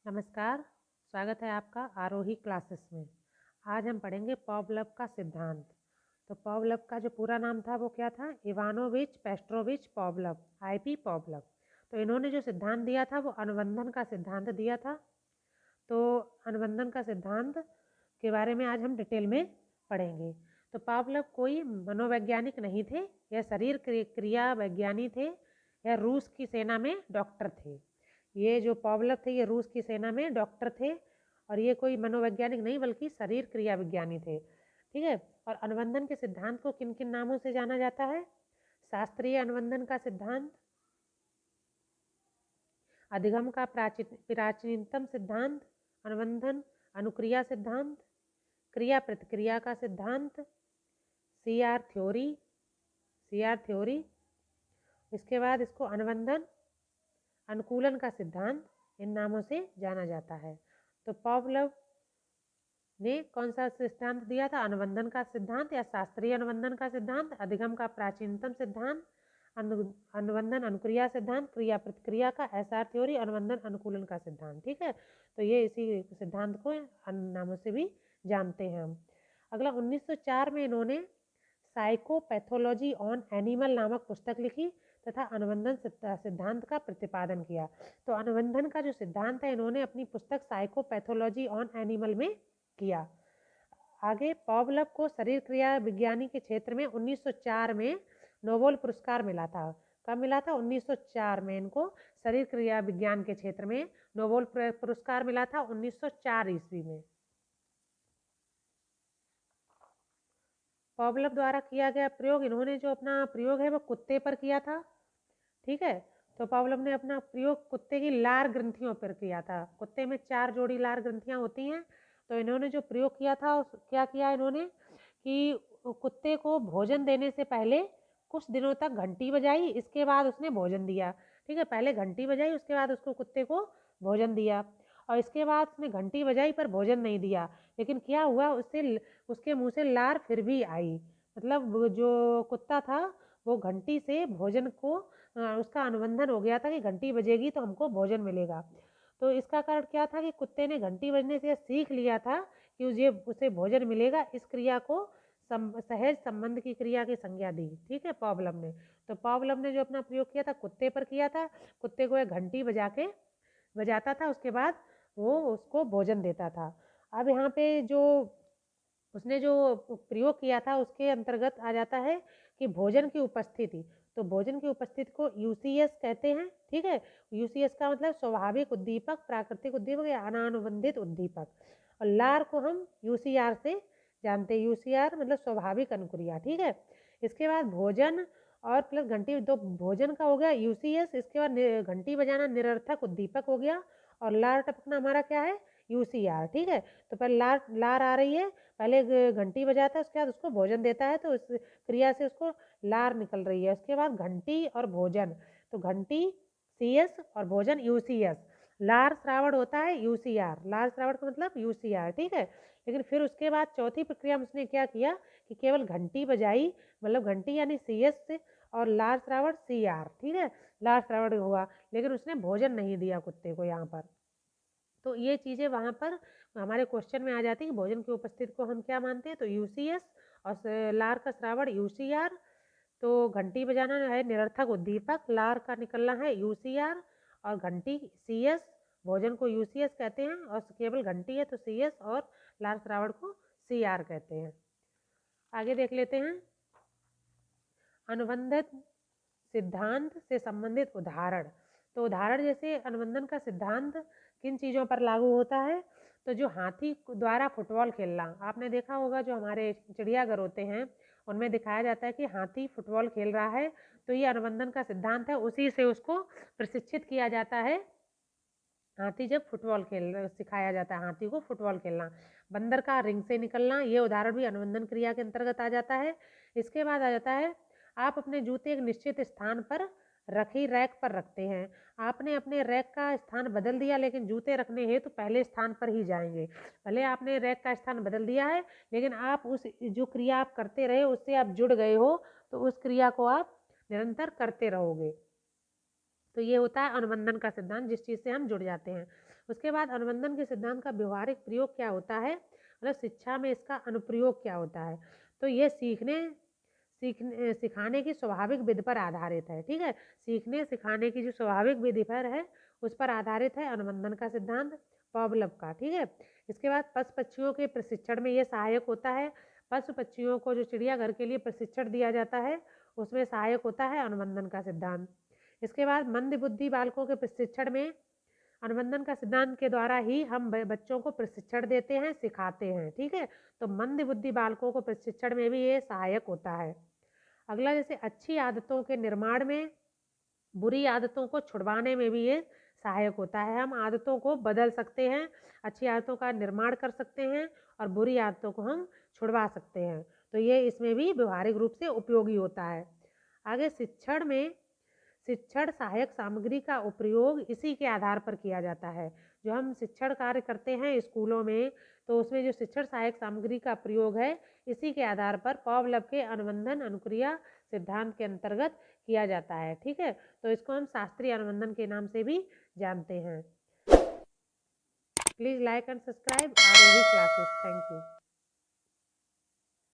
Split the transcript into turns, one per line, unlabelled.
नमस्कार, स्वागत है आपका आरोही क्लासेस में। आज हम पढ़ेंगे पॉवलव का सिद्धांत। तो पॉवलव का जो पूरा नाम था वो क्या था? Ivanovich Petrovich Pavlov, IP Pavlov. तो इन्होंने जो सिद्धांत दिया था वो अनुबंधन का सिद्धांत दिया था। तो अनुबंधन का सिद्धांत के बारे में आज हम डिटेल में पढ़ेंगे। तो पॉवलव कोई मनोवैज्ञानिक नहीं थे, यह शरीर क्रिया वैज्ञानी थे, यह रूस की सेना में डॉक्टर थे। ये जो पॉवलव थे ये रूस की सेना में डॉक्टर थे और ये कोई मनोवैज्ञानिक नहीं बल्कि शरीर क्रिया विज्ञानी थे। ठीक है। और अनुबंधन के सिद्धांत को किन किन नामों से जाना जाता है? शास्त्रीय अनुबंधन का सिद्धांत, अधिगम का प्राचीनतम सिद्धांत, अनुबंधन अनुक्रिया सिद्धांत, क्रिया प्रतिक्रिया का सिद्धांत, सीआर थ्योरी। इसके बाद इसको अनुबंधन अनुकूलन का सिद्धांत, इन नामों से जाना जाता है। तो पॉवलव ने कौन सा सिद्धांत दिया था? अनुबंधन का सिद्धांत या शास्त्रीय अनुबंधन का सिद्धांत, अधिगम का प्राचीनतम सिद्धांत, अनुबंधन अनुक्रिया सिद्धांत, क्रिया प्रतिक्रिया का एसआर थ्योरी, अनुबंधन अनुकूलन का सिद्धांत। ठीक है। तो ये इसी सिद्धांत को अन्य नामों से भी जानते हैं हम। अगला 1904 में इन्होंने साइकोपैथोलॉजी ऑन एनिमल नामक पुस्तक लिखी तथा अनुबंधन सिद्धांत का प्रतिपादन किया। तो अनुबंधन का जो सिद्धांत है इन्होंने अपनी पुस्तक साइकोपैथोलॉजी ऑन एनिमल में किया। आगे पॉवलव को शरीर क्रिया विज्ञानी के क्षेत्र में 1904 में नोबेल पुरस्कार मिला था। कब मिला था? 1904 में इनको शरीर क्रिया विज्ञान के क्षेत्र में नोबेल पुरस्कार मिला था 1904 ईस्वी में। पॉवलव द्वारा किया गया प्रयोग, इन्होंने जो अपना प्रयोग है वो कुत्ते पर किया था। ठीक है। तो पॉवलव ने अपना प्रयोग कुत्ते की लार ग्रंथियों पर किया था। कुत्ते में 4 जोड़ी लार ग्रंथियां होती हैं। तो इन्होंने जो प्रयोग किया था क्या किया इन्होंने कि कुत्ते को भोजन देने से पहले कुछ दिनों तक घंटी बजाई, इसके बाद उसने भोजन दिया। ठीक है। पहले घंटी बजाई, उसके बाद उसको कुत्ते को भोजन दिया और इसके बाद उसने घंटी बजाई पर भोजन नहीं दिया। लेकिन क्या हुआ, उसके मुंह से लार फिर भी आई। मतलब जो कुत्ता था वो घंटी से भोजन को उसका अनुबंधन हो गया था कि घंटी बजेगी तो हमको भोजन मिलेगा। तो इसका कारण क्या था कि कुत्ते ने घंटी बजने से सीख लिया था कि उसे भोजन मिलेगा। इस क्रिया को सहज संबंध की क्रिया की संज्ञा दी। ठीक है। पॉवलव ने तो पॉवलव ने जो अपना प्रयोग किया था कुत्ते पर किया था। कुत्ते को एक घंटी बजाता था, उसके बाद वो उसको भोजन देता था। अब यहाँ पे जो उसने जो प्रयोग किया था उसके अंतर्गत आ जाता है कि भोजन की उपस्थिति। तो भोजन की उपस्थिति को यूसीएस कहते हैं। ठीक है। यूसीएस का मतलब स्वाभाविक उद्दीपक, प्राकृतिक उद्दीपक या अनानुबंधित उद्दीपक। और लार को हम यूसीआर से जानते हैं। यूसीआर मतलब स्वाभाविक अनुक्रिया। ठीक है। इसके बाद भोजन और प्लस घंटी, तो भोजन का हो गया यूसीएस, इसके बाद घंटी बजाना निरर्थक उद्दीपक हो गया और लार टपकना हमारा क्या है? यूसीआर। ठीक है। तो पहले लार आ रही है, पहले घंटी बजाता है, उसके बाद उसको भोजन देता है, तो इस क्रिया से उसको लार निकल रही है। उसके बाद घंटी और भोजन, तो घंटी सीएस और भोजन यूसीएस। लार श्रावण होता है यूसीआर, लार श्रावण का मतलब यूसीआर। ठीक है। लेकिन फिर उसके बाद चौथी प्रक्रिया में उसने क्या किया कि केवल घंटी बजाई, मतलब घंटी यानी सीएस से, और लार श्रावण सीआर। ठीक है। लार श्रावण हुआ, लेकिन उसने भोजन नहीं दिया कुत्ते को यहाँ पर। तो ये चीज़ें वहाँ पर हमारे क्वेश्चन में आ जाती है कि भोजन की उपस्थिति को हम क्या मानते हैं? तो यूसीएस और लार का श्रावण यूसीआर। तो घंटी बजाना है निरर्थक उद्दीपक, लार का निकलना है यूसीआर और घंटी सीएस। भोजन को यूसीएस कहते हैं और केवल घंटी है तो सीएस और लार श्रावण को सीआर कहते हैं। आगे देख लेते हैं अनुबंधित सिद्धांत से संबंधित उदाहरण। तो उदाहरण जैसे अनुबंधन का सिद्धांत किन चीज़ों पर लागू होता है? तो जो हाथी द्वारा फुटबॉल खेलना, आपने देखा होगा जो हमारे चिड़ियाघर होते हैं उनमें दिखाया जाता है कि हाथी फुटबॉल खेल रहा है, तो ये अनुबंधन का सिद्धांत है, उसी से उसको प्रशिक्षित किया जाता है। हाथी जब फुटबॉल सिखाया जाता है हाथी को फुटबॉल खेलना। बंदर का रिंग से निकलना, ये उदाहरण भी अनुबंधन क्रिया के अंतर्गत आ जाता है। इसके बाद आ जाता है आप अपने जूते एक निश्चित स्थान पर रैक पर रखते हैं। आपने अपने रैक का स्थान बदल दिया, लेकिन जूते रखने हैं तो पहले स्थान पर ही जाएंगे। भले आपने रैक का स्थान बदल दिया है, लेकिन आप उस जो क्रिया आप करते रहे उससे आप जुड़ गए हो, तो उस क्रिया को आप निरंतर करते रहोगे। तो ये होता है अनुबंधन का सिद्धांत, जिस चीज़ से हम जुड़ जाते हैं। उसके बाद अनुबंधन के सिद्धांत का व्यवहारिक प्रयोग क्या होता है, मतलब शिक्षा में इसका अनुप्रयोग क्या होता है। तो ये सिखाने की स्वाभाविक विधि पर आधारित है। ठीक है, सीखने सिखाने की जो स्वाभाविक विधि पर है उस पर आधारित है अनुबंधन का सिद्धांत पॉवलव का। ठीक है, इसके बाद पशु पक्षियों के प्रशिक्षण में ये सहायक होता है। पशु पक्षियों को जो चिड़ियाघर के लिए प्रशिक्षण दिया जाता है उसमें सहायक होता है अनुबंधन का सिद्धांत। इसके बाद मंद बुद्धि बालकों के प्रशिक्षण में अनुबंधन का सिद्धांत के द्वारा ही हम बच्चों को प्रशिक्षण देते हैं, सिखाते हैं। ठीक है, तो मंद बुद्धि बालकों को प्रशिक्षण में भी ये सहायक होता है। अगला, जैसे अच्छी आदतों के निर्माण में, बुरी आदतों को छुड़वाने में भी ये सहायक होता है। हम आदतों को बदल सकते हैं, अच्छी आदतों का निर्माण कर सकते हैं और बुरी आदतों को हम छुड़वा सकते हैं। तो ये इसमें भी व्यवहारिक रूप से उपयोगी होता है। आगे, शिक्षण सहायक सामग्री का उपयोग इसी के आधार पर किया जाता है। जो हम शिक्षण कार्य करते हैं स्कूलों में, तो उसमें जो शिक्षण सहायक सामग्री का प्रयोग है इसी के आधार पर पॉवलव के अनुबंधन अनुक्रिया सिद्धांत के अंतर्गत किया जाता है। ठीक है, तो इसको हम शास्त्रीय अनुबंधन के नाम से भी जानते हैं। Please like and subscribe Aarohi classes. Thank you.